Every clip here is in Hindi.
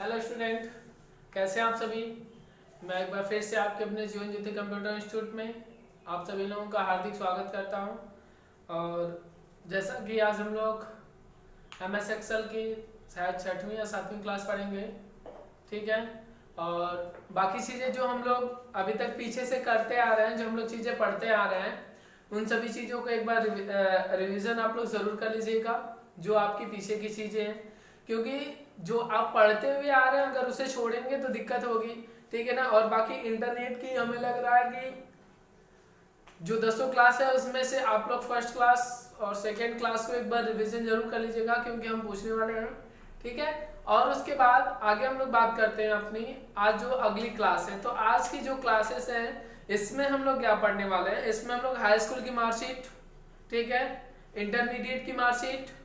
हेलो स्टूडेंट, कैसे हैं आप सभी। मैं एक बार फिर से आपके अपने जीवन ज्योति कंप्यूटर इंस्टीट्यूट में आप सभी लोगों का हार्दिक स्वागत करता हूं। और जैसा कि आज हम लोग MS एक्सेल की शायद 6वीं या 7वीं क्लास पढ़ेंगे, ठीक है। और बाकी चीज़ें जो हम लोग अभी तक पीछे से करते आ रहे हैं, जो हम लोग चीज़ें पढ़ते आ रहे हैं, उन सभी चीज़ों को एक बार रिवीजन आप लोग ज़रूर कर लीजिएगा, जो आपकी पीछे की चीज़ें हैं। क्योंकि जो आप पढ़ते हुए आ रहे हैं, अगर उसे छोड़ेंगे तो दिक्कत होगी, ठीक है ना। और बाकी इंटरनेट की हमें लग रहा है कि जो 10 क्लास है उसमें से आप लोग फर्स्ट क्लास और सेकेंड क्लास को एक बार रिवीजन जरूर कर लीजिएगा, क्योंकि हम पूछने वाले हैं, ठीक है। और उसके बाद आगे हम लोग बात करते हैं अपनी आज जो अगली क्लास है। तो आज की जो क्लासेस हैं इसमें हम लोग क्या पढ़ने वाले हैं, इसमें हम लोग हाई स्कूल की मार्कशीट, ठीक है, इंटरमीडिएट की मार्कशीट,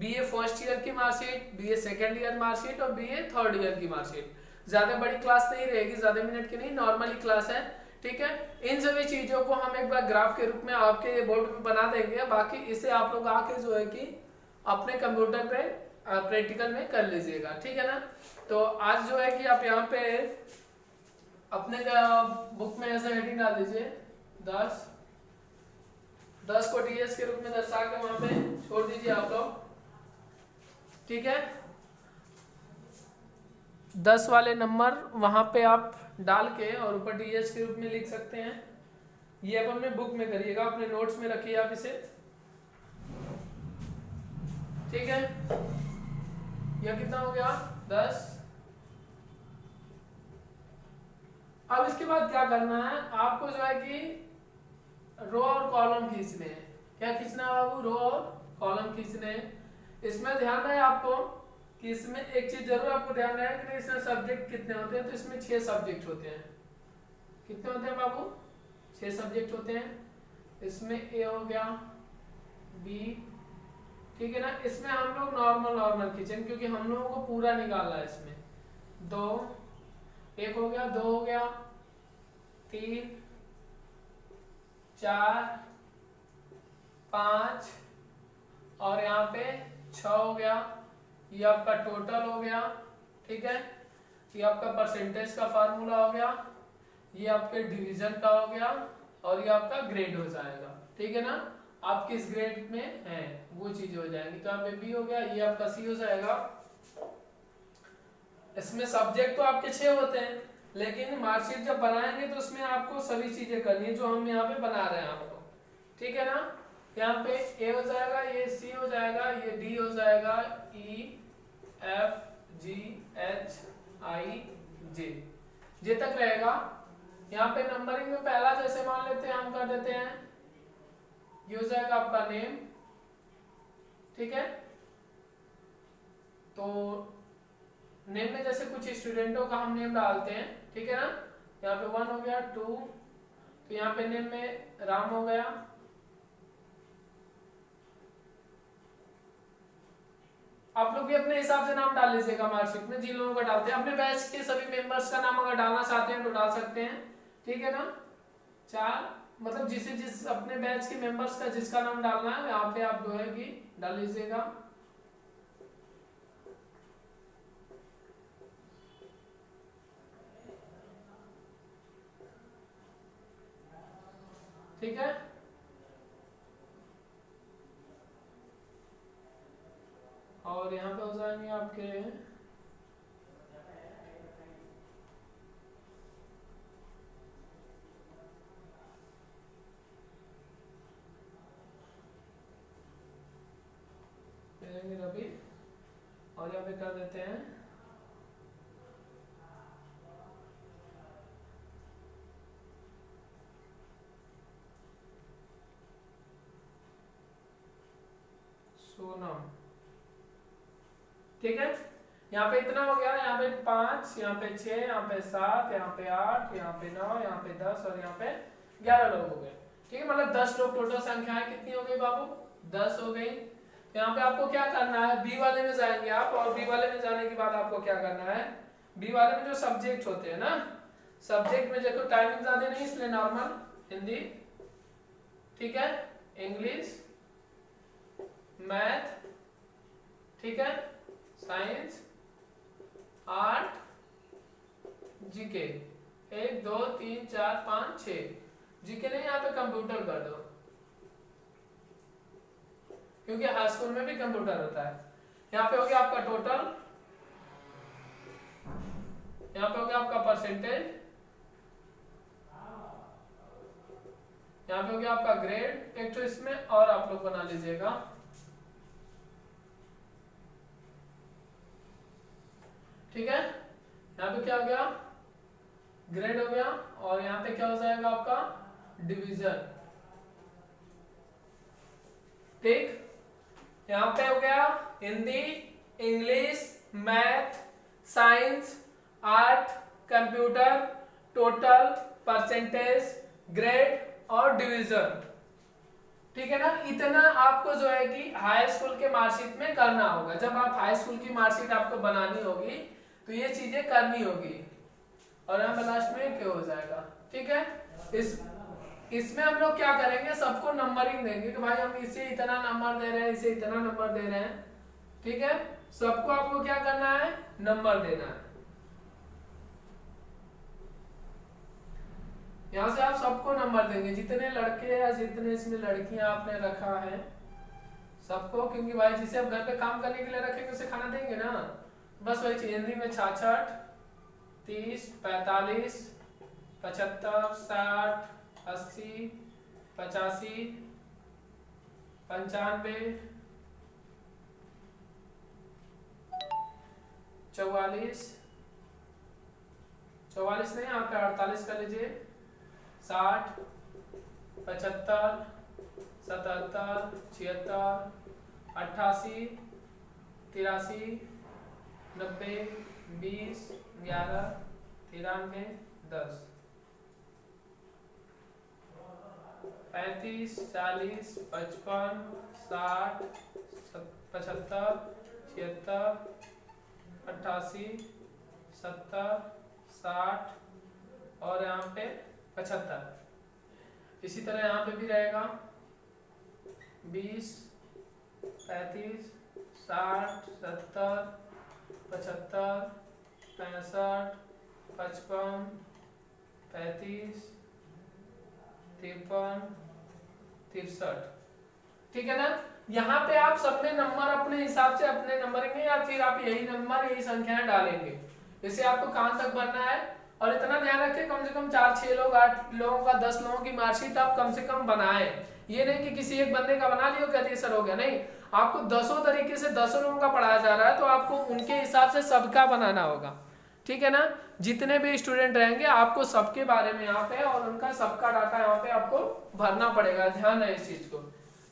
BA फर्स्ट ईयर की marksheet, BA second year marksheet और BA थर्ड ईयर की मार्कशीट। ज्यादा बड़ी क्लास नहीं रहेगी, ज्यादा मिनट की नहीं, नॉर्मली क्लास है, ठीक है। इन सभी चीजों को हम एक बार ग्राफ के रूप में आपके बोर्ड पे बना देंगे। बाकी इसे आप लोग आके जो है कि अपने कंप्यूटर पे प्रैक्टिकल में कर लीजिएगा, ठीक है ना। तो आज जो है कि आप यहाँ पे अपने बुक में ऐसा हेडिंग डाल दीजिए 10 को TS के रूप में दर्शा के वहां पे छोड़ दीजिए आप लोग, ठीक है। 10 वाले नंबर वहां पे आप डाल के और ऊपर TS के रूप में लिख सकते हैं। ये अब अपने बुक में करिएगा, अपने नोट्स में रखिए आप इसे, ठीक है। यह कितना हो गया 10। अब इसके बाद क्या करना है आपको, जो है कि रो और कॉलम खींचने हैं। क्या खींचना है बाबू, रो और कॉलम खींचने हैं। इसमें ध्यान रहे आपको कि इसमें एक चीज जरूर आपको ध्यान रहे कि इसमें सब्जेक्ट कितने होते हैं। तो इसमें 6 सब्जेक्ट होते हैं। कितने होते हैं बाबू, 6 सब्जेक्ट होते हैं। इसमें A हो गया, B, ठीक है ना। इसमें हम लोग नॉर्मल खींचेंगे क्योंकि हम लोगों को पूरा निकालना है। इसमें 2, 1 हो गया, 2 हो गया, 3, 4, 5 और यहाँ पे 6 हो गया। ये आपका टोटल हो गया, ठीक है। ये आपका परसेंटेज का फार्मूला हो गया, ये आपके डिवीजन का हो गया और ये आपका ग्रेड हो जाएगा, ठीक है ना। आप किस ग्रेड में हैं वो चीज हो जाएगी। तो यहाँ पे B हो गया, ये आपका C हो जाएगा। इसमें सब्जेक्ट तो आपके 6 होते हैं, लेकिन मार्कशीट जब बनाएंगे तो उसमें आपको सभी चीजें करनी है जो हम यहाँ पे बना रहे हैं आपको, ठीक है ना। यहाँ पे A हो जाएगा, ये C हो जाएगा, ये D हो जाएगा, E F G H I J, जे तक रहेगा। यहाँ पे नंबरिंग में पहला जैसे मान लेते हैं हम कर देते हैं, ये हो जाएगा आपका नेम, ठीक है। तो नेम में जैसे कुछ स्टूडेंटों का हम नेम डालते हैं, ठीक है ना। यहाँ पे 1 हो गया, 2, तो यहाँ पे नेम में राम हो गया। आप लोग भी अपने हिसाब से नाम डाल लीजिएगा मार्कशीट में, जिन लोगों का डालते हैं। अपने बैच के सभी मेंबर्स का नाम अगर डालना चाहते हैं तो डाल सकते हैं, ठीक है ना। 4 मतलब जिस अपने बैच के मेंबर्स का जिसका नाम डालना है यहाँ पे आप जो है कि डाल लीजिएगा, ठीक है। और यहाँ पे हो जाएंगे आपके रवि, और यहाँ पे कर देते हैं सोनम, ठीक है। यहाँ पे इतना हो गया, यहाँ पे 5, यहाँ पे 6, यहाँ पे 7, यहाँ पे 8, यहाँ पे 9, यहाँ पे 10 और यहाँ पे 11 लोग हो गए, ठीक है। मतलब 10 लोग टोटल संख्याएं कितनी हो गई बाबू, 10 हो गई। तो यहाँ पे आपको क्या करना है, बी वाले में जाएंगे आप, और बी वाले में जाने के बाद आपको क्या करना है, बी वाले में जो सब्जेक्ट होते हैं ना, सब्जेक्ट में देखो टाइमिंग ज्यादा नहीं, इसलिए नॉर्मल हिंदी, ठीक है, इंग्लिश, मैथ, ठीक है, साइंस, 8 जीके, 1 2 3 4 5 6 जीके नहीं, यहाँ पे कंप्यूटर कर दो, क्योंकि हाई स्कूल में भी कंप्यूटर होता है। यहाँ पे हो गया आपका टोटल, यहाँ पे हो गया आपका परसेंटेज, यहाँ पे हो गया आपका ग्रेड। एक तो इसमें और आप लोग बना लीजिएगा, ठीक है। यहाँ पे क्या हो गया, ग्रेड हो गया, और यहाँ पे क्या हो जाएगा आपका डिवीजन, ठीक। यहाँ पे हो गया Hindi, English, math, science, art, computer, total, percentage, grade और डिवीजन, ठीक है ना। इतना आपको जो है कि हाई स्कूल के मार्कशीट में करना होगा। जब आप हाई स्कूल की मार्कशीट आपको बनानी होगी तो ये चीजें करनी होगी, और यहाँ पे लास्ट में क्या हो जाएगा, ठीक है। इसमें हम लोग क्या करेंगे, सबको नंबरिंग देंगे कि भाई हम इसे इतना नंबर दे रहे हैं, इसे इतना नंबर दे रहे हैं, ठीक है। सबको आपको क्या करना है, नंबर देना है। यहाँ से आप सबको नंबर देंगे, जितने लड़के या जितने इसमें लड़कियां आपने रखा है सबको, क्योंकि भाई जिसे आप घर पे काम करने के लिए रखेंगे उसे खाना देंगे ना। बस वही चीज, हिंदी में 66, 30, 45, 75, 60, 80, 85, 95, 44, 44 नहीं, यहाँ पे 48 कर लीजिए, 60, 75, 77, 76, 88, 83, 90, 20, 11, 93, 10, 35, 40, 55, 60, 75, 76, 88, 70, 60 और यहाँ पे 75। इसी तरह यहाँ पे भी रहेगा 20, 35, 60, 70, 75, 65, 55, 35, 53, 63, ठीक है ना। यहाँ पे आप सब में नंबर अपने हिसाब से अपने नंबर में, या फिर आप यही नंबर यही संख्याएं डालेंगे। जैसे आपको कहां तक भरना है, और इतना ध्यान रखें कम से कम 4-6 लोग 8 लोगों का 10 लोगों की मार्कशीट आप कम से कम बनाएं। ये नहीं कि किसी एक बंदे का बना लियो कहते सर हो गया, नहीं, आपको 10 तरीके से 10 लोगों का पढ़ाया जा रहा है, तो आपको उनके हिसाब से सबका बनाना होगा, ठीक है ना। जितने भी स्टूडेंट रहेंगे आपको सबके बारे में यहाँ पे और उनका सबका डाटा यहाँ पे आपको भरना पड़ेगा, ध्यान है इस चीज को।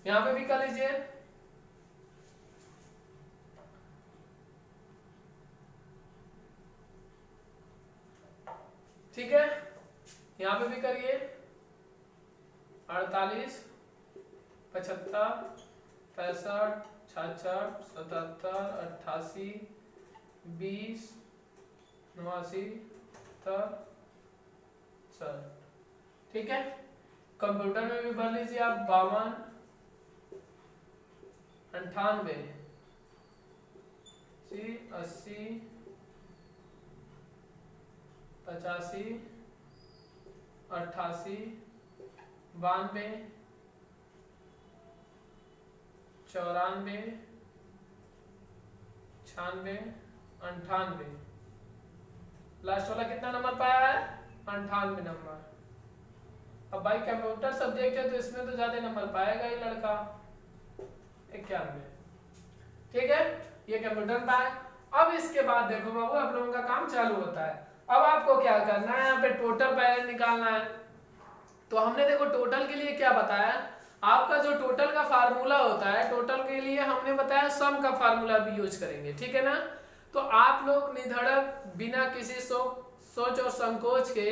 यहाँ पे भी कर लीजिए, ठीक है। यहाँ पे भी करिए 48, 75, 65, 66, 77, 88, 20, 89, 70, ठीक है। कंप्यूटर में भी भर लीजिए आप 52, 98, 80, 85, 88, 92, 94, 96, 98। लास्ट वाला कितना नंबर पाया है, 98 नंबर। अब भाई कंप्यूटर सब्जेक्ट है तो इसमें तो ज्यादा नंबर पाएगा ही लड़का, 91, ठीक है। ये कंप्यूटर पाए। अब इसके बाद देखो बाबू आप लोगों का काम चालू होता है। अब आपको क्या करना है, यहाँ पे टोटल पहले निकालना है। तो हमने देखो टोटल के लिए क्या बताया, आपका जो टोटल का फार्मूला होता है, टोटल के लिए हमने बताया सम का फार्मूला भी यूज करेंगे, ठीक है ना। तो आप लोग निधड़क बिना किसी सोच और संकोच के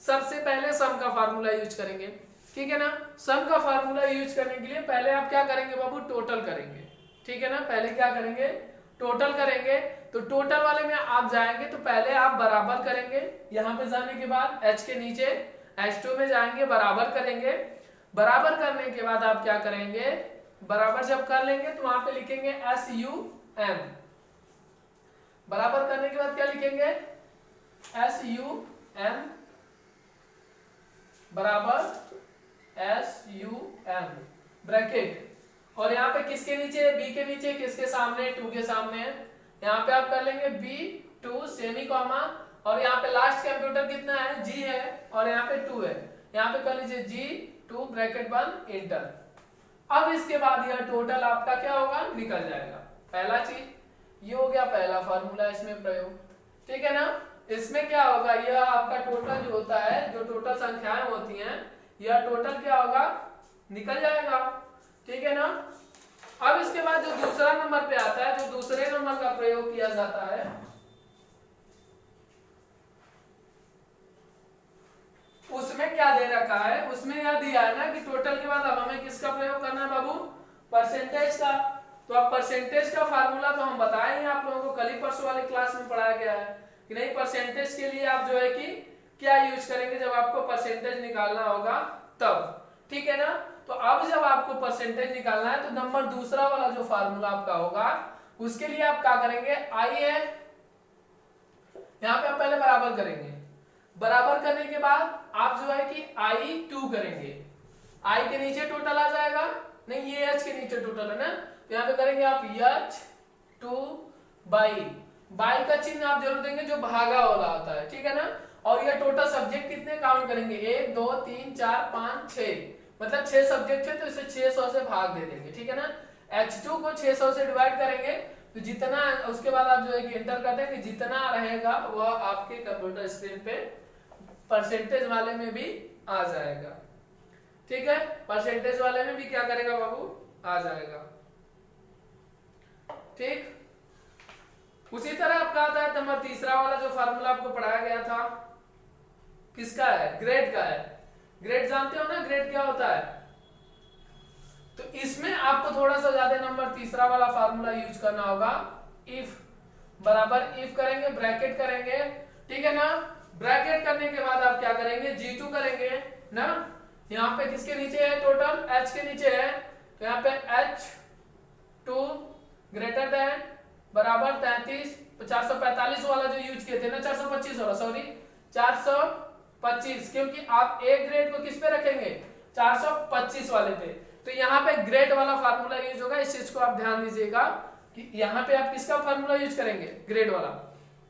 सबसे पहले सम का फार्मूला यूज करेंगे, ठीक है ना। सम का फार्मूला यूज करने के लिए पहले आप क्या करेंगे बाबू, टोटल करेंगे, ठीक है ना। पहले क्या करेंगे, टोटल करेंगे। तो टोटल वाले में आप जाएंगे तो पहले आप बराबर करेंगे, यहाँ पे जाने के बाद h के नीचे H2 में जाएंगे, बराबर करेंगे। बराबर करने के बाद आप क्या करेंगे, बराबर जब कर लेंगे तो वहां पे लिखेंगे SUM। बराबर करने के बाद क्या लिखेंगे, SUM बराबर SUM ब्रैकेट, और यहाँ पे किसके नीचे, B के नीचे, किसके सामने, 2 के सामने है, यहाँ पे आप कर लेंगे B2 सेमी कॉमा, और यहाँ पे लास्ट कंप्यूटर कितना है, G है, और यहाँ पे 2 है, यहाँ पे कर लीजिए G2 ब्रैकेट बंद इंटर। अब इसके बाद यह टोटल आपका क्या होगा, निकल जाएगा। पहला चीज ये हो गया, पहला फार्मूला इसमें प्रयोग, ठीक है ना। इसमें क्या होगा, यह आपका टोटल जो होता है, जो टोटल संख्याएं होती हैं, यह टोटल क्या होगा, निकल जाएगा, ठीक है ना। अब इसके बाद जो दूसरा नंबर पे आता है, जो दूसरे नंबर का प्रयोग किया जाता है, उसमें क्या दे रखा है, उसमें यह दिया है ना कि टोटल के बाद अब हमें किसका प्रयोग करना है बाबू, परसेंटेज का। तो अब परसेंटेज का फार्मूला तो हम बताए हैं आप लोगों को, कल ही परसों वाली क्लास में पढ़ाया गया है कि नहीं, परसेंटेज के लिए आप जो है कि क्या यूज करेंगे, जब आपको परसेंटेज निकालना होगा तब, ठीक है ना। तो अब जब आपको परसेंटेज निकालना है तो नंबर दूसरा वाला जो फार्मूला आपका होगा, उसके लिए आप क्या करेंगे, आई है, यहां पे आप पहले बराबर करेंगे, बराबर करने के बाद आप जो है कि I2 करेंगे, I के नीचे टोटल आ जाएगा, नहीं ये H के नीचे टोटल है ना, तो यहाँ पे करेंगे आप H2 बाई का चिन्ह आप जरूर देंगे जो भागा वाला होता है, ठीक है ना। और ये टोटल सब्जेक्ट कितने काउंट करेंगे, 1 2 3 4 5 6, मतलब 6 सब्जेक्ट है तो इसे 600 से भाग दे देंगे, ठीक है ना। H2 को 600 से डिवाइड करेंगे तो जितना, उसके बाद आप जो है कि एंटर कर देंगे, जितना रहेगा वह आपके कंप्यूटर स्क्रीन पे परसेंटेज वाले में भी आ जाएगा, ठीक है। परसेंटेज वाले में भी क्या करेगा बाबू, आ जाएगा, ठीक। उसी तरह आपका आता है नंबर तीसरा वाला जो फार्मूला आपको पढ़ाया गया था, किसका है, ग्रेड का है। ग्रेड जानते हो ना, ग्रेड क्या होता है। तो इसमें आपको थोड़ा सा ज्यादा नंबर तीसरा वाला फार्मूला यूज करना होगा, इफ बराबर इफ करेंगे, ब्रैकेट करेंगे, ठीक है ना। ब्रैकेट करने के बाद आप क्या करेंगे, G2 करेंगे ना, यहाँ पे किसके नीचे है टोटल, H के नीचे है, तो यहाँ पे H2 ग्रेटर देन बराबर 33, 445 वाला जो यूज किए थे ना, 425 वाला, सॉरी 425, क्योंकि आप एक ग्रेड को किस पे रखेंगे, 425 वाले पे, तो यहाँ पे ग्रेड वाला फार्मूला यूज होगा। इस चीज को आप ध्यान दीजिएगा कि यहाँ पे आप किसका फार्मूला यूज करेंगे, ग्रेड वाला।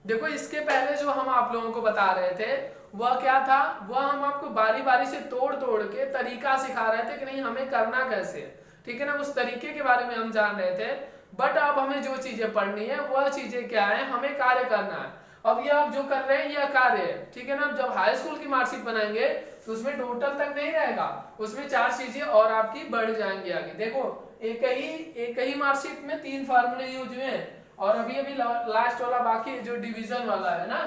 देखो इसके पहले जो हम आप लोगों को बता रहे थे वह क्या था, वह हम आपको बारी बारी से तोड़ तोड़ के तरीका सिखा रहे थे कि नहीं हमें करना कैसे, ठीक है ना, उस तरीके के बारे में हम जान रहे थे। बट अब हमें जो चीजें पढ़नी है वह चीजें क्या है, हमें कार्य करना है। अब ये आप जो कर रहे हैं यह कार्य है, ठीक है ना। जब हाई स्कूल की मार्कशीट बनाएंगे तो उसमें टोटल तक नहीं रहेगा, उसमें 4 चीजें और आपकी बढ़ जाएंगी आगे। देखो एक ही मार्कशीट में 3 फार्मूले यूज हुए हैं, और अभी अभी लास्ट वाला बाकी जो डिवीजन वाला है ना,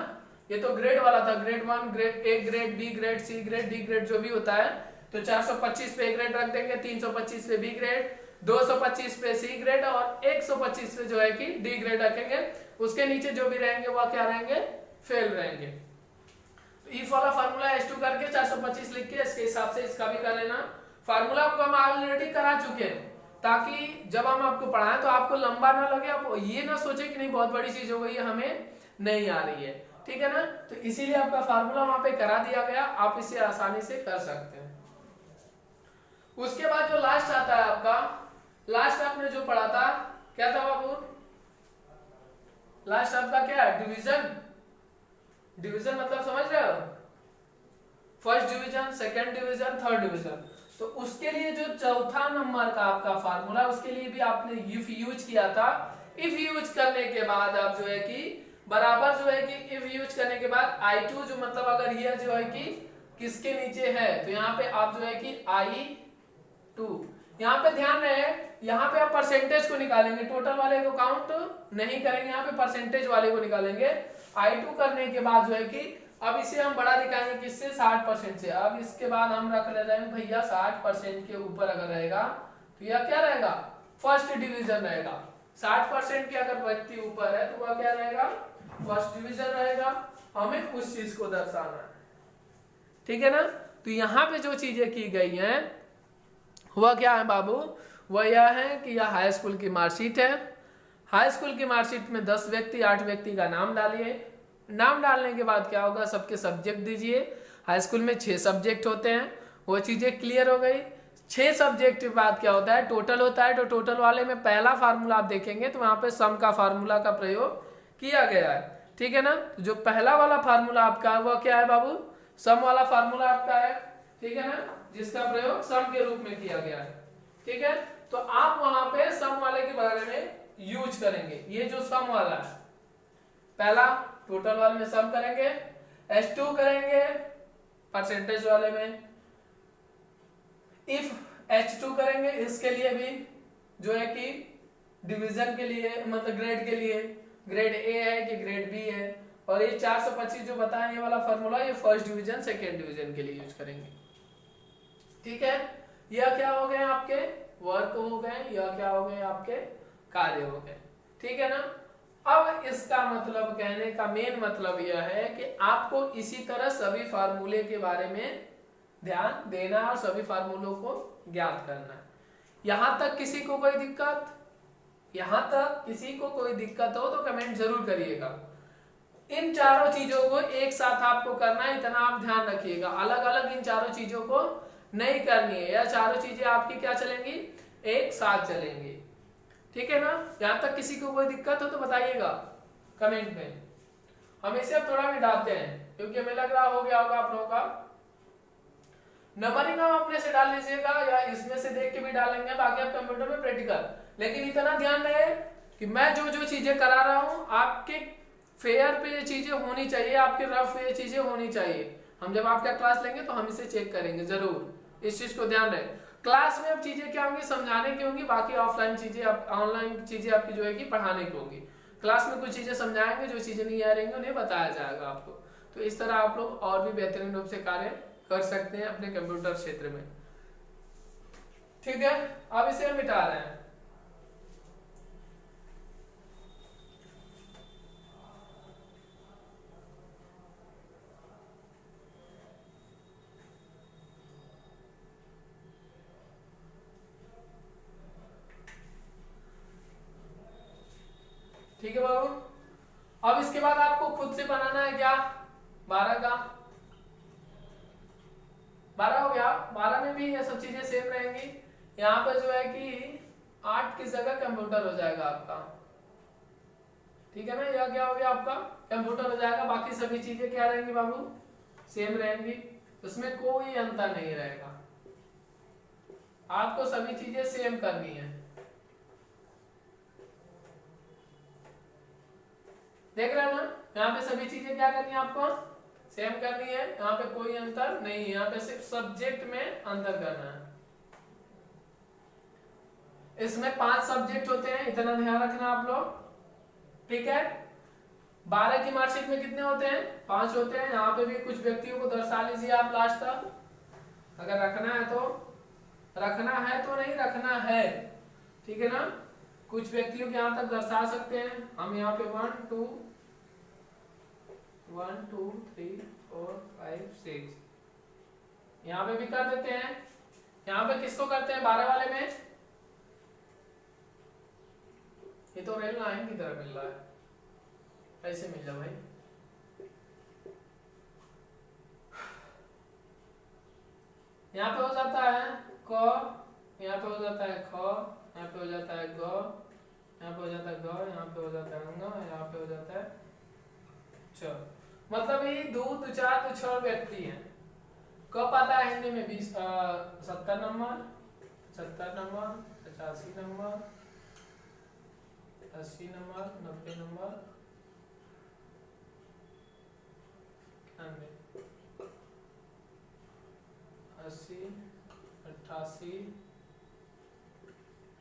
ये तो ग्रेड वाला था, grade 1, grade A, grade B, grade C, grade D, grade जो भी होता है। तो 425 पे A ग्रेड रख देंगे, 325 पे B ग्रेड, 225 पे C ग्रेड और 125 पे जो है कि D ग्रेड रखेंगे। उसके नीचे जो भी रहेंगे वह क्या रहेंगे, फेल रहेंगे। तो इफ वाला फार्मूला H2 करके 425 लिख के इसके हिसाब से इसका भी कर लेना। फार्मूला आपको हम ऑलरेडी करा चुके हैं, ताकि जब हम आपको पढ़ाएं तो आपको लंबा ना लगे, आप ये ना सोचे कि नहीं बहुत बड़ी चीज हो गई है हमें नहीं आ रही है, ठीक है ना। तो इसीलिए आपका फार्मूला वहां पे करा दिया गया, आप इसे आसानी से कर सकते हैं। उसके बाद जो लास्ट आता है आपका, लास्ट आपने जो पढ़ा था क्या था बाबू, लास्ट आपका क्या है, डिवीजन। डिवीजन मतलब समझ रहे हो, first division, second division, third division. तो उसके लिए जो चौथा नंबर का आपका फार्मूला, उसके लिए भी आपने इफ यूज किया था। इफ यूज करने के बाद आप जो है कि बराबर जो है कि इफ यूज करने के बाद I2 जो मतलब अगर ये जो है कि किसके नीचे है, तो यहाँ पे आप जो है कि I2, यहाँ पे ध्यान रहे, यहाँ पे आप परसेंटेज को निकालेंगे, टोटल वाले को काउंट नहीं करेंगे, यहाँ पे परसेंटेज वाले को निकालेंगे। I2 करने के बाद जो है कि अब इसे हम बड़ा दिखाएंगे किससे, 60% से। अब इसके बाद हम रख ले रहे हैं भैया 60% के ऊपर अगर रहेगा तो यह क्या रहेगा, फर्स्ट डिवीजन रहेगा। 60% के अगर व्यक्ति ऊपर है तो वह क्या रहेगा, फर्स्ट डिवीजन रहेगा। हमें उस चीज को दर्शाना है, ठीक है ना। तो यहाँ पे जो चीजें की गई हैं वह क्या है बाबू, वह यह है कि यह हाई स्कूल की मार्कशीट है। हाई स्कूल की मार्कशीट में 10 व्यक्ति 8 व्यक्ति का नाम डालिए। नाम डालने के बाद क्या होगा, सबके सब्जेक्ट दीजिए। हाई स्कूल में 6 सब्जेक्ट होते हैं, वो चीजें क्लियर हो गई। 6 सब्जेक्ट के बाद क्या होता है, टोटल होता है। तो टोटल वाले में पहला फार्मूला आप देखेंगे तो वहां पे सम का फार्मूला का प्रयोग किया गया है, ठीक है ना। तो जो पहला वाला फार्मूला आपका है वो क्या है बाबू, सम वाला फार्मूला आपका है, ठीक है ना, जिसका प्रयोग सम के रूप में किया गया है, ठीक है। तो आप वहां पे सम वाले के बारे में यूज करेंगे। ये जो सम वाला है, पहला टोटल वाले में सम करेंगे, S2 करेंगे परसेंटेज वाले में, इफ H2 करेंगे इसके लिए भी, जो है कि डिवीजन के लिए, मतलब ग्रेड के लिए, ग्रेड ए है कि ग्रेड बी है। और ये 425 जो बताया ये वाला फॉर्मूला, ये फर्स्ट डिवीजन सेकेंड डिवीजन के लिए यूज करेंगे, ठीक है। यह क्या हो गए आपके वर्क हो गए, यह क्या हो गए आपके कार्य हो गए, ठीक है ना। अब इसका मतलब, कहने का मेन मतलब यह है कि आपको इसी तरह सभी फार्मूले के बारे में ध्यान देना और सभी फार्मूलों को ज्ञात करना है। यहां तक किसी को कोई दिक्कत, यहां तक किसी को कोई दिक्कत हो तो कमेंट जरूर करिएगा। इन चारों चीजों को एक साथ आपको करना है, इतना आप ध्यान रखिएगा। अलग अलग इन चारों चीजों को नहीं करनी है, या चारों चीजें आपकी क्या चलेंगी, एक साथ चलेंगी, ठीक है ना। यहां तक किसी को कोई दिक्कत हो तो बताइएगा कमेंट में। हम इसे अब थोड़ा भी डालते हैं क्योंकि हमें लग रहा हो गया होगा आप लोगों का। नंबरिंग आप अपने से डाल लीजिएगा या इसमें से देख के भी डालेंगे, बाकी आप कंप्यूटर में प्रैक्टिकल। लेकिन इतना ध्यान रहे कि मैं जो जो चीजें करा रहा हूं आपके फेयर पे ये चीजें होनी चाहिए, आपके रफ पे ये चीजें होनी चाहिए। हम जब आपका क्लास लेंगे तो हम इसे चेक करेंगे जरूर, इस चीज को ध्यान रहे। क्लास में अब चीजें क्या होंगी, समझाने की होंगी, बाकी ऑफलाइन चीजें, ऑनलाइन चीजें आपकी जो है कि पढ़ाने की होंगी। क्लास में कुछ चीजें समझाएंगे, जो चीजें नहीं आ रही उन्हें बताया जाएगा आपको। तो इस तरह आप लोग और भी बेहतरीन रूप से कार्य कर सकते हैं अपने कंप्यूटर क्षेत्र में, ठीक है। अब इसे हम मिटा रहे हैं। ठीक है बाबू। अब इसके बाद आपको खुद से बनाना है क्या, 12 का 12 हो गया। 12 में भी ये सब चीजें सेम रहेंगी। यहाँ पर जो है कि 8 की जगह कंप्यूटर हो जाएगा आपका, ठीक है ना। यह क्या हो गया आपका कंप्यूटर हो जाएगा, बाकी सभी चीजें क्या रहेंगी बाबू, सेम रहेंगी, उसमें कोई अंतर नहीं रहेगा। आपको सभी चीजें सेम करनी है, देख रहे हैं ना। यहाँ पे सभी चीजें क्या करनी है आपको, सेम करनी है। यहाँ पे कोई अंतर नहीं है, यहाँ पे सिर्फ सब्जेक्ट में अंतर करना है। इसमें 5 सब्जेक्ट होते हैं, इतना ध्यान रखना आप लोग, ठीक है। 12 की मार्कशीट में कितने होते हैं, 5 होते हैं। यहाँ पे भी कुछ व्यक्तियों को दर्शा लीजिए आप लास्ट तक, अगर रखना है तो, रखना है तो नहीं रखना है, ठीक है ना। कुछ व्यक्तियों के यहाँ तक दर्शा सकते हैं हम। यहाँ पे 1 2 3 4 5 6 यहाँ पे भी कर देते हैं। यहाँ पे किसको करते हैं, 12 वाले में। ये तो रेल लाइन की तरह मिल रहा है, ऐसे मिल जाए भाई। यहाँ पे हो जाता है क, यहाँ पे हो जाता है ख, यहाँ पे हो जाता है ग, यहाँ पे हो जाता है ग, यहाँ पे हो जाता है अंग, यहाँ पे हो जाता है च। मतलब ये 2 2 4 2 6 व्यक्ति हैं। कब आता है हिंदी में 20 70 number, 70 number, 85 number, 80 number, 90 number, 80 88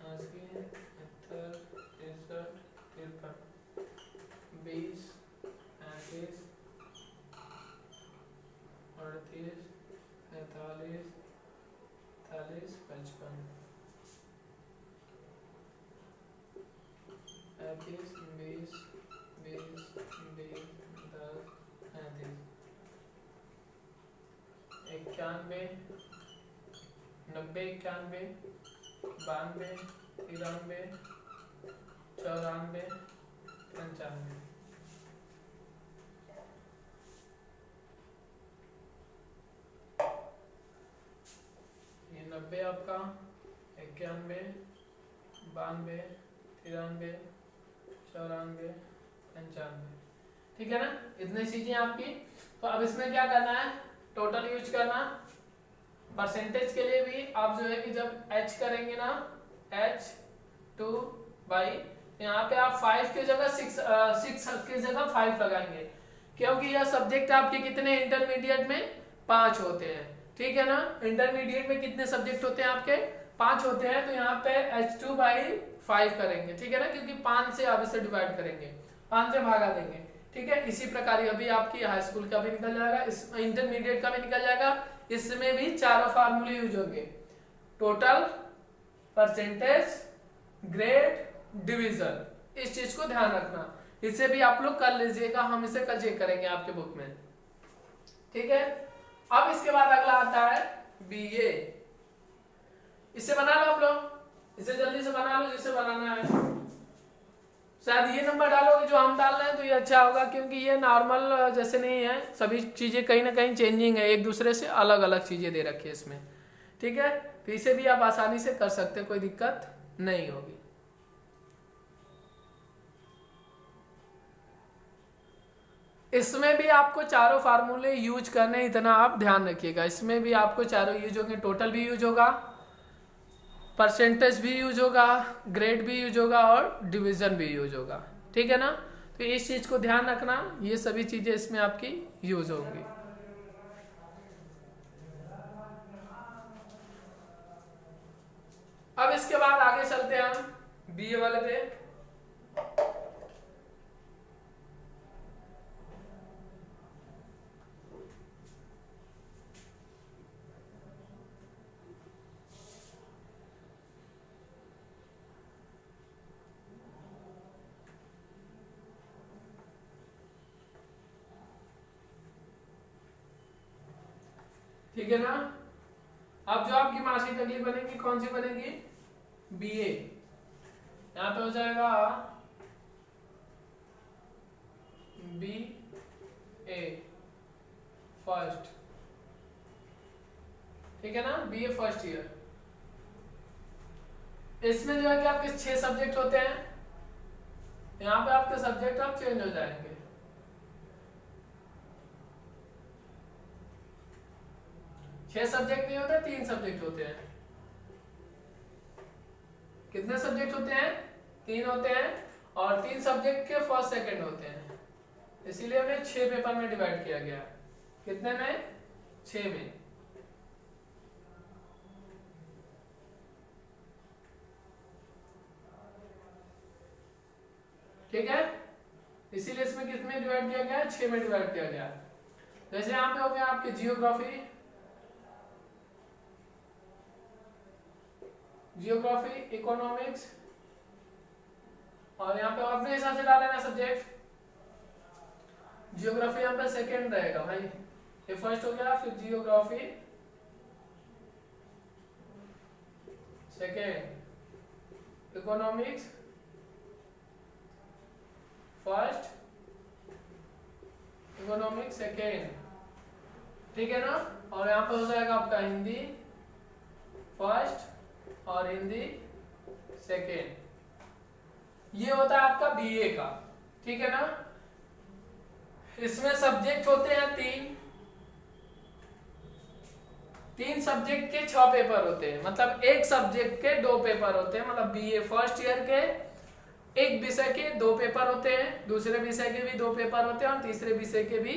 80 70 63 53 20 35 38 45 45 55 35 20 20 20 10 35 91 90 91 92 93 94 90 आपका, 91, 92, 93, 94, 95। ठीक है ना, इतनी चीजें आपकी। तो अब इसमें क्या करना है, टोटल यूज करना। परसेंटेज के लिए भी आप जो है कि जब h करेंगे ना, h2 बाई, यहाँ पे आप 5 की जगह 6 की जगह 5 लगाएंगे, क्योंकि यह सब्जेक्ट आपके कितने इंटरमीडिएट में 5 होते हैं। ठीक है ना, इंटरमीडिएट में कितने सब्जेक्ट होते हैं आपके 5 होते हैं, तो यहाँ पे h2 बाई 5 करेंगे। ठीक है ना, क्योंकि 5 से आप इसे डिवाइड करेंगे, 5 से भागा देंगे। ठीक है, इसी प्रकार ये भी आपकी हाई स्कूल का भी निकल जाएगा, इस इंटरमीडिएट का भी निकल जाएगा। इसमें भी चारों फार्मूले यूज होंगे, टोटल, परसेंटेज, ग्रेड, डिवीजन। इस चीज को ध्यान रखना, इसे भी आप लोग कर लीजिएगा, हम इसे कल चेक करेंगे आपके बुक में। ठीक है, अब इसके बाद अगला आता है बीए। इसे बना लो आप लोग, इसे जल्दी से बना लो जिसे बनाना है। शायद ये नंबर डालोगे जो हम डाल रहे हैं तो ये अच्छा होगा, क्योंकि ये नॉर्मल जैसे नहीं है, सभी चीजें कहीं ना कहीं चेंजिंग है, एक दूसरे से अलग अलग चीजें दे रखी है इसमें। ठीक है, तो इसे भी आप आसानी से कर सकते हैं, कोई दिक्कत नहीं होगी। इसमें भी आपको चारों फार्मूले यूज करने, इतना आप ध्यान रखिएगा। इसमें भी आपको चारों यूज होंगे, टोटल भी यूज होगा, परसेंटेज भी यूज होगा, ग्रेड भी यूज होगा और डिवीजन भी यूज होगा। ठीक है ना, तो इस चीज को ध्यान रखना, ये सभी चीजें इसमें आपकी यूज होंगी। अब इसके बाद आगे चलते हैं हम बीए वाले पे। ठीक है ना, अब जो आपकी मार्कशीट अगली बनेगी कौन सी बनेगी, बीए। यहां पे हो जाएगा बी ए फर्स्ट। ठीक है ना, बीए फर्स्ट ईयर। इसमें जो है कि आपके 6 सब्जेक्ट होते हैं, यहाँ पे आपके सब्जेक्ट आप चेंज हो जाएंगे। छह सब्जेक्ट नहीं होते, 3 सब्जेक्ट होते हैं। कितने सब्जेक्ट होते हैं, 3 होते हैं, और 3 सब्जेक्ट के फर्स्ट सेकंड होते हैं, इसीलिए उन्हें 6 पेपर में डिवाइड किया गया। कितने में, 6 में। ठीक है, इसीलिए इसमें कितने डिवाइड किया गया है, 6 में डिवाइड किया गया। जैसे यहाँ पे हो गया आपके जियोग्राफी, जियोग्राफी, इकोनॉमिक्स, और यहाँ पे अपने हिसाब से डाल लेना सब्जेक्ट। जियोग्राफी यहाँ पे सेकेंड रहेगा भाई, ये फर्स्ट हो गया, फिर geography second, economics first, economics second. ठीक है ना, और यहाँ पे हो जाएगा आपका हिंदी फर्स्ट और हिंदी सेकेंड। ये होता है आपका बीए का। ठीक है ना, इसमें सब्जेक्ट होते हैं 3 सब्जेक्ट के 6 पेपर होते हैं, मतलब एक सब्जेक्ट के 2 पेपर होते हैं। मतलब बीए फर्स्ट ईयर के एक विषय के 2 पेपर होते हैं, दूसरे विषय के भी 2 पेपर होते हैं, और तीसरे विषय के भी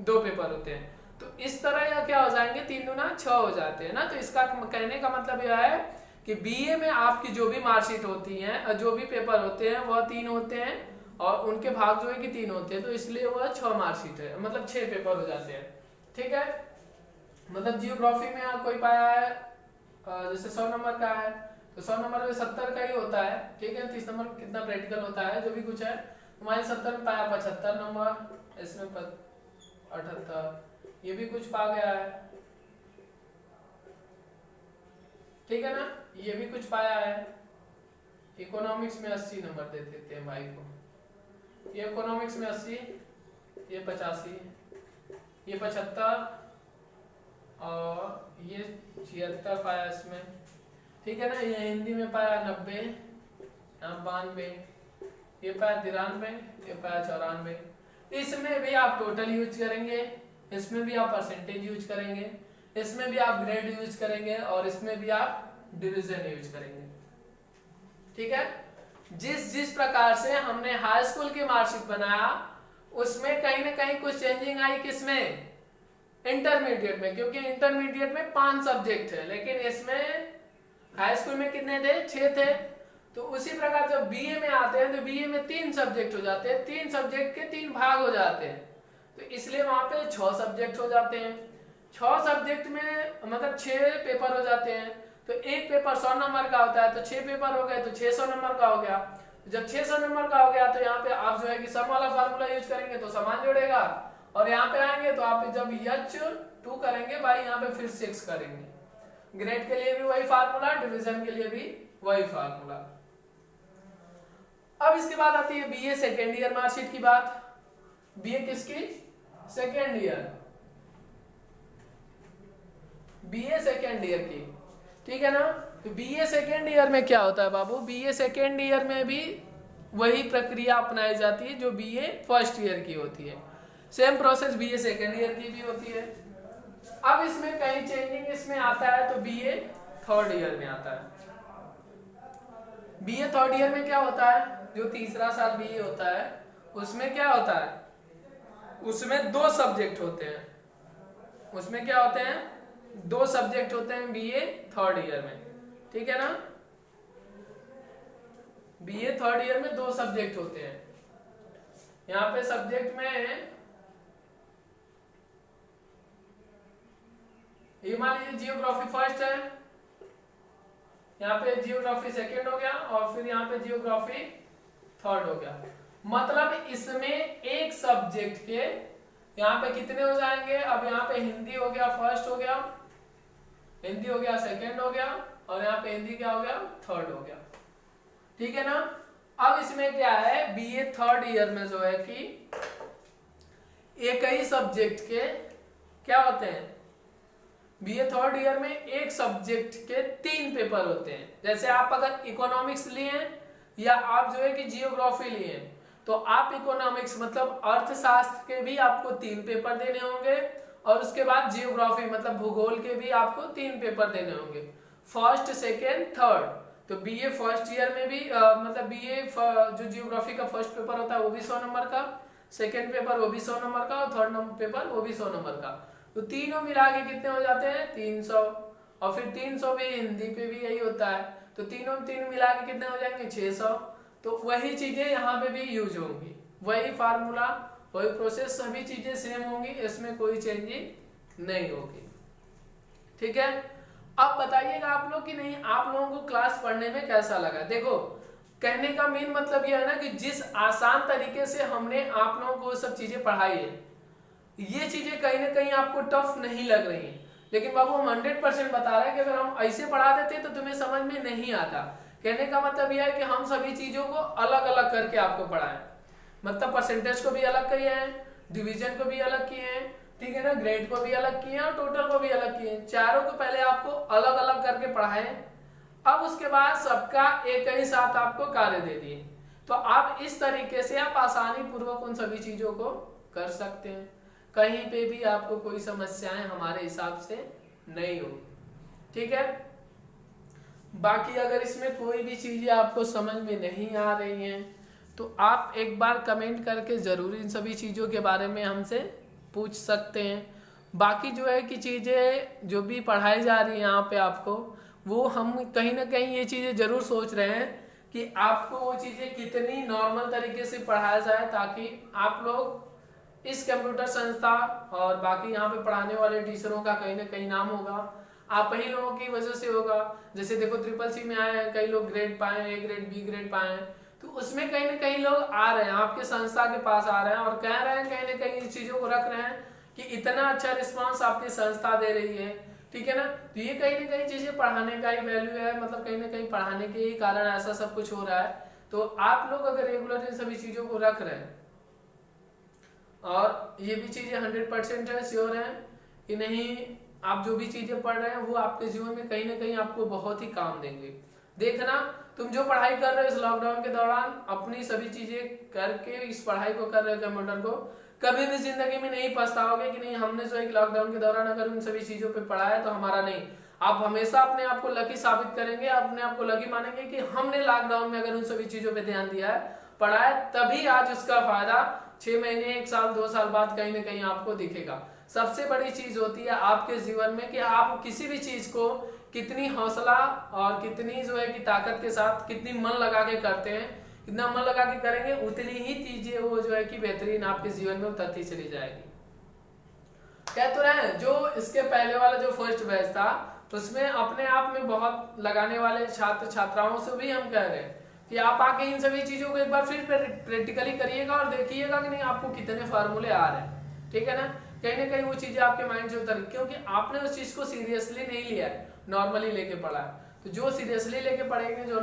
2 पेपर होते हैं। तो इस तरह यह क्या हो जाएंगे, 3 दूना 6 हो जाते हैं ना। तो इसका कहने का मतलब यह है कि बीए में आपकी जो भी मार्कशीट होती है, जो भी पेपर होते हैं, वह 3 होते हैं, और उनके भाग जो है कि 3 होते हैं, तो इसलिए वह 6 मार्कशीट है, मतलब 6 पेपर हो जाते हैं। ठीक है, मतलब जियोग्राफी में कोई पाया है जैसे 100 नंबर का है, तो 100 नंबर में 70 का ही होता है। ठीक है, 30 नंबर कितना प्रैक्टिकल होता है, जो भी कुछ है, तुम्हारे 70 में पाया 75 नंबर, इसमें 78, ये भी कुछ पा गया है। ठीक है ना, ये भी कुछ पाया है। इकोनॉमिक्स में 80 नंबर दे देते हैं भाई को, ये इकोनॉमिक्स में 80, ये 85, ये 75, और ये 76 पाया इसमें, ठीक है ना। ये हिंदी में पाया 90, यहाँ 92, ये पाया 93, ये पाया 94। इसमें भी आप टोटल यूज करेंगे, इसमें भी आप परसेंटेज यूज करेंगे, इसमें भी आप ग्रेड यूज करेंगे और इसमें भी आप डिवीजन यूज करेंगे, ठीक है। जिस प्रकार से हमने हाई स्कूल की मार्कशीट बनाया उसमें कहीं ना कहीं कुछ चेंजिंग आई, किसमें, इंटरमीडिएट में, क्योंकि इंटरमीडिएट में 5 सब्जेक्ट है लेकिन इसमें हाई स्कूल में कितने थे, 6 थे। तो उसी प्रकार जब बीए में आते हैं तो बीए में 3 सब्जेक्ट हो जाते हैं, 3 सब्जेक्ट के 3 भाग हो जाते हैं, तो इसलिए वहां पे 6 सब्जेक्ट हो जाते हैं। 6 सब्जेक्ट में मतलब 6 पेपर हो जाते हैं, तो एक पेपर 100 नंबर का होता है, तो 6 पेपर हो गए तो 600 नंबर का हो गया। जब 600 नंबर का हो गया तो यहाँ पे आप जो है कि सम वाला फार्मूला यूज करेंगे तो समान जुड़ेगा, और यहाँ पे आएंगे तो आप जब H2 करेंगे भाई यहाँ पे फिर 6 करेंगे। ग्रेड के लिए भी वही फार्मूला, डिवीजन के लिए भी वही फार्मूला। अब इसके बाद आती है बीए सेकेंड ईयर मार्कशीट की बात। बीए किसकी, second year, BA second year की, ठीक है ना। तो बीए सेकेंड ईयर में क्या होता है बाबू, बीए सेकेंड ईयर में भी वही प्रक्रिया अपनाई जाती है जो बीए फर्स्ट ईयर की होती है, same process BA second year की भी होती है। अब इसमें कहीं चेंजिंग इसमें आता है तो बीए थर्ड ईयर में आता है। बीए थर्ड ईयर में क्या होता है, जो तीसरा साल बीए होता है उसमें क्या होता है, उसमें 2 सब्जेक्ट होते हैं, उसमें क्या होते हैं, 2 सब्जेक्ट होते हैं बीए थर्ड ईयर में, ठीक है ना। बीए थर्ड ईयर में 2 सब्जेक्ट होते हैं। यहाँ पे सब्जेक्ट में ये मान लीजिए जियोग्राफी फर्स्ट है, यहाँ पे जियोग्राफी सेकेंड हो गया और फिर यहाँ पे जियोग्राफी थर्ड हो गया। मतलब इसमें एक सब्जेक्ट के यहाँ पे कितने हो जाएंगे, अब यहाँ पे हिंदी हो गया फर्स्ट हो गया, हिंदी हो गया सेकेंड हो गया, और यहाँ पे हिंदी क्या हो गया, थर्ड हो गया, ठीक है ना। अब इसमें क्या है, बीए थर्ड ईयर में जो है कि एक ही सब्जेक्ट के क्या होते हैं, बीए थर्ड ईयर में एक सब्जेक्ट के 3 पेपर होते हैं। जैसे आप अगर इकोनॉमिक्स लिए या आप जो है कि जियोग्राफी लिए तो आप इकोनॉमिक्स मतलब अर्थशास्त्र के भी आपको 3 पेपर देने होंगे, और उसके बाद जियोग्राफी मतलब भूगोल के भी आपको 3 पेपर देने होंगे, फर्स्ट सेकेंड थर्ड। तो बीए फर्स्ट ईयर में भी मतलब बीए जो जियोग्राफी का फर्स्ट पेपर होता है वो भी 100 नंबर का, सेकेंड पेपर वो भी 100 नंबर का, और थर्ड पेपर वो भी 100 नंबर का। तो तीनों मिला के कितने हो जाते हैं, 300, और फिर 300 भी हिंदी पे भी यही होता है, तो तीनों मिला के कितने हो जाएंगे, 600। तो वही चीजें यहाँ पे भी यूज होंगी, वही फार्मूला वही प्रोसेस, सभी चीजें सेम होंगी, इसमें कोई चेंजिंग नहीं होगी, ठीक है। अब बताइएगा आप लोग कि नहीं आप लोगों को क्लास पढ़ने में कैसा लगा। देखो कहने का मेन मतलब यह है ना कि जिस आसान तरीके से हमने आप लोगों को सब चीजें पढ़ाई है, ये चीजें कहीं ना कहीं आपको टफ नहीं लग रही है, लेकिन बाबू हम 100% बता रहे हैं कि अगर हम ऐसे पढ़ा देते तो तुम्हें समझ में नहीं आता। कहने का मतलब यह है कि हम सभी चीजों को अलग अलग करके आपको पढ़ाएं, मतलब परसेंटेज को भी अलग किए हैं, डिवीजन को भी अलग किए हैं, ठीक है ना, ग्रेड को भी अलग किए हैं और टोटल को भी अलग किए हैं। चारों को पहले आपको अलग अलग करके पढ़ाएं, अब उसके बाद सबका एक ही साथ आपको कार्य दे दिए, तो आप इस तरीके से आप आसानी पूर्वक उन सभी चीजों को कर सकते हैं। कहीं पे भी आपको कोई समस्याएं हमारे हिसाब से नहीं होगी, ठीक है। बाकी अगर इसमें कोई भी चीजें आपको समझ में नहीं आ रही हैं तो आप एक बार कमेंट करके जरूर इन सभी चीजों के बारे में हमसे पूछ सकते हैं। बाकी जो है कि चीजें जो भी पढ़ाई जा रही है यहाँ पे आपको, वो हम कहीं ना कहीं ये चीजें जरूर सोच रहे हैं कि आपको वो चीजें कितनी नॉर्मल तरीके से पढ़ाया जाए, ताकि आप लोग इस कंप्यूटर संस्था और बाकी यहाँ पे पढ़ाने वाले टीचरों का कहीं ना कहीं नाम होगा, आप ही लोगों की वजह से होगा। जैसे देखो CCC में आए हैं, कई लोग ग्रेड पाए हैं, A ग्रेड B ग्रेड पाए हैं, तो उसमें कहीं ना कहीं लोग आ रहे हैं आपके संस्था के पास आ रहे हैं और कह रहे हैं, कहीं ना कहीं इस चीजों को रख रहे हैं कि इतना अच्छा रिस्पॉन्स आपकी संस्था दे रही है, ठीक है ना। तो ये कहीं ना कहीं चीजें पढ़ाने का ही वैल्यू है, मतलब कहीं ना कहीं पढ़ाने के ही कारण ऐसा सब कुछ हो रहा है। तो आप लोग अगर रेगुलर इन सभी चीजों को रख रहे हैं और ये भी चीजें 100% है, श्योर है कि नहीं आप जो भी चीजें पढ़ रहे हैं वो आपके जीवन में कहीं ना कहीं आपको बहुत ही काम देंगे। देखना, तुम जो पढ़ाई कर रहे हो इस लॉकडाउन के दौरान, अपनी सभी चीजें करके इस पढ़ाई को कर रहे हो कंप्यूटर को, कभी भी जिंदगी में नहीं पछताओगे कि नहीं हमने जो एक लॉकडाउन के दौरान अगर उन सभी चीजों पे पढ़ा है तो हमारा नहीं। आप हमेशा अपने आप को लकी साबित करेंगे, अपने आप को लकी मानेंगे कि हमने लॉकडाउन में अगर उन सभी चीजों पे ध्यान दिया है, पढ़ा है, तभी आज उसका फायदा 6 महीने, 1 साल, 2 साल बाद कहीं ना कहीं आपको दिखेगा। सबसे बड़ी चीज होती है आपके जीवन में कि आप किसी भी चीज को कितनी हौसला और कितनी जो है कि ताकत के साथ, कितनी मन लगा के करते हैं, कितना मन लगा के करेंगे, उतनी ही चीजें वो जो है कि बेहतरीन आपके जीवन में उतरती चली जाएगी। कह तो रहे हैं, जो इसके पहले वाला जो फर्स्ट बैच था उसमें अपने आप में बहुत लगाने वाले छात्र छात्राओं से भी हम कह रहे हैं कि आप आके इन सभी चीजों को एक बार फिर प्रैक्टिकली करिएगा और देखिएगा कि नहीं आपको कितने फार्मूले आ रहे हैं। ठीक है ना, कहीं ना कहीं वो चीजें आपके माइंड से उतर, क्योंकि आपने उस चीज को सीरियसली नहीं लिया है, नॉर्मली लेके पढ़ा है। तो जो सीरियसली लेके पढ़ेंगे, जो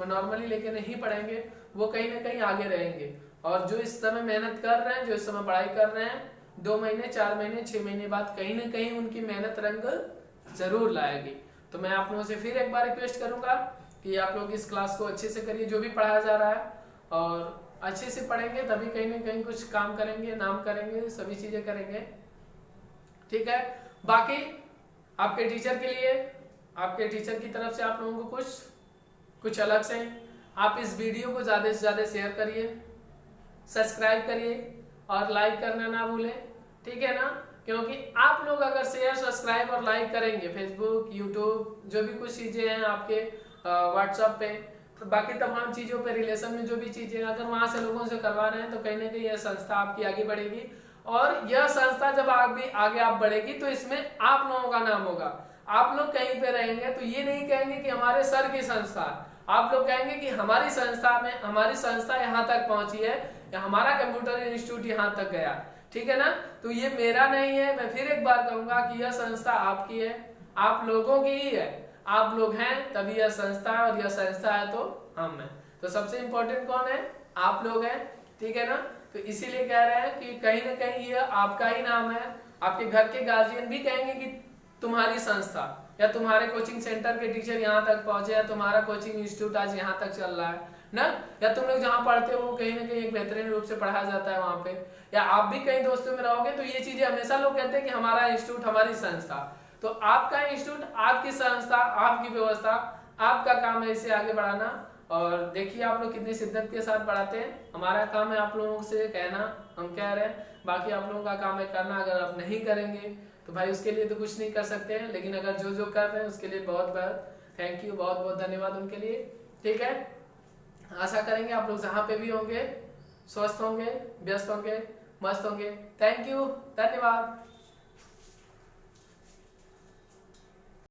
नॉर्मली लेके नहीं पढ़ेंगे, वो कहीं ना कहीं आगे रहेंगे। और जो इस समय मेहनत कर रहे हैं, जो इस समय पढ़ाई कर रहे हैं, 2 महीने, 4 महीने, 6 महीने बाद कहीं ना कहीं उनकी मेहनत रंग जरूर लाएगी। तो मैं आप लोगों से फिर एक बार रिक्वेस्ट करूंगा कि आप लोग इस क्लास को अच्छे से करिए, जो भी पढ़ाया जा रहा है, और अच्छे से पढ़ेंगे तभी कहीं ना कहीं कुछ काम करेंगे, नाम करेंगे, सभी चीजें करेंगे। ठीक है, बाकी आपके टीचर के लिए, आपके टीचर की तरफ से आप लोगों को कुछ अलग से, आप इस वीडियो को ज्यादा से ज्यादा शेयर करिए, सब्सक्राइब करिए और लाइक करना ना भूलें। ठीक है ना, क्योंकि आप लोग अगर शेयर, सब्सक्राइब और लाइक करेंगे फेसबुक, यूट्यूब, जो भी कुछ चीजें हैं आपके व्हाट्सएप पे, तो बाकी तमाम चीजों पे रिलेशन में जो भी चीजें अगर वहां से लोगों से करवा रहे हैं, तो कहीं ना कहीं यह संस्था आपकी आगे बढ़ेगी। और यह संस्था जब आगे आप बढ़ेगी तो इसमें आप लोगों का नाम होगा। आप लोग कहीं पे रहेंगे तो ये नहीं कहेंगे कि हमारे सर की संस्था, आप लोग कहेंगे कि हमारी संस्था यहाँ तक पहुंची है, या हमारा कंप्यूटर इंस्टीट्यूट यहाँ तक गया। ठीक है ना, तो ये मेरा नहीं है, मैं फिर एक बार कहूंगा कि यह संस्था आपकी है, आप लोगों की ही है। आप लोग हैं तभी यह संस्था है, और यह संस्था है तो हम हैं। तो सबसे इंपॉर्टेंट कौन है? आप लोग हैं। ठीक है ना, तो इसीलिए कह रहे हैं कि कहीं ना कहीं यह आपका ही नाम है। आपके घर के गार्जियन भी कहेंगे कि तुम्हारी संस्था, या तुम्हारे कोचिंग सेंटर के टीचर यहाँ तक पहुंचे, या तुम्हारा कोचिंग इंस्टीट्यूट आज यहाँ तक चल रहा है ना, या तुम लोग जहाँ पढ़ते हो वो कहीं ना कहीं एक बेहतरीन रूप से पढ़ाया जाता है वहाँ पे, या आप भी कई दोस्तों में रहोगे तो ये चीजें हमेशा लोग कहते हैं कि हमारा इंस्टीट्यूट, हमारी संस्था। तो आपका इंस्टीट्यूट, आपकी संस्था, आपकी व्यवस्था, आपका काम है इसे आगे बढ़ाना। और देखिए आप लोग कितनी शिद्दत के साथ पढ़ाते हैं। हमारा काम है आप लोगों से कहना, हम कह रहे हैं, बाकी आप लोगों का काम है करना। अगर आप नहीं करेंगे तो भाई उसके लिए तो कुछ नहीं कर सकते हैं, लेकिन अगर जो कर रहे हैं उसके लिए बहुत बहुत थैंक यू, बहुत बहुत धन्यवाद उनके लिए। ठीक है, आशा करेंगे आप लोग जहाँ पे भी होंगे स्वस्थ होंगे, व्यस्त होंगे, मस्त होंगे। थैंक यू, धन्यवाद।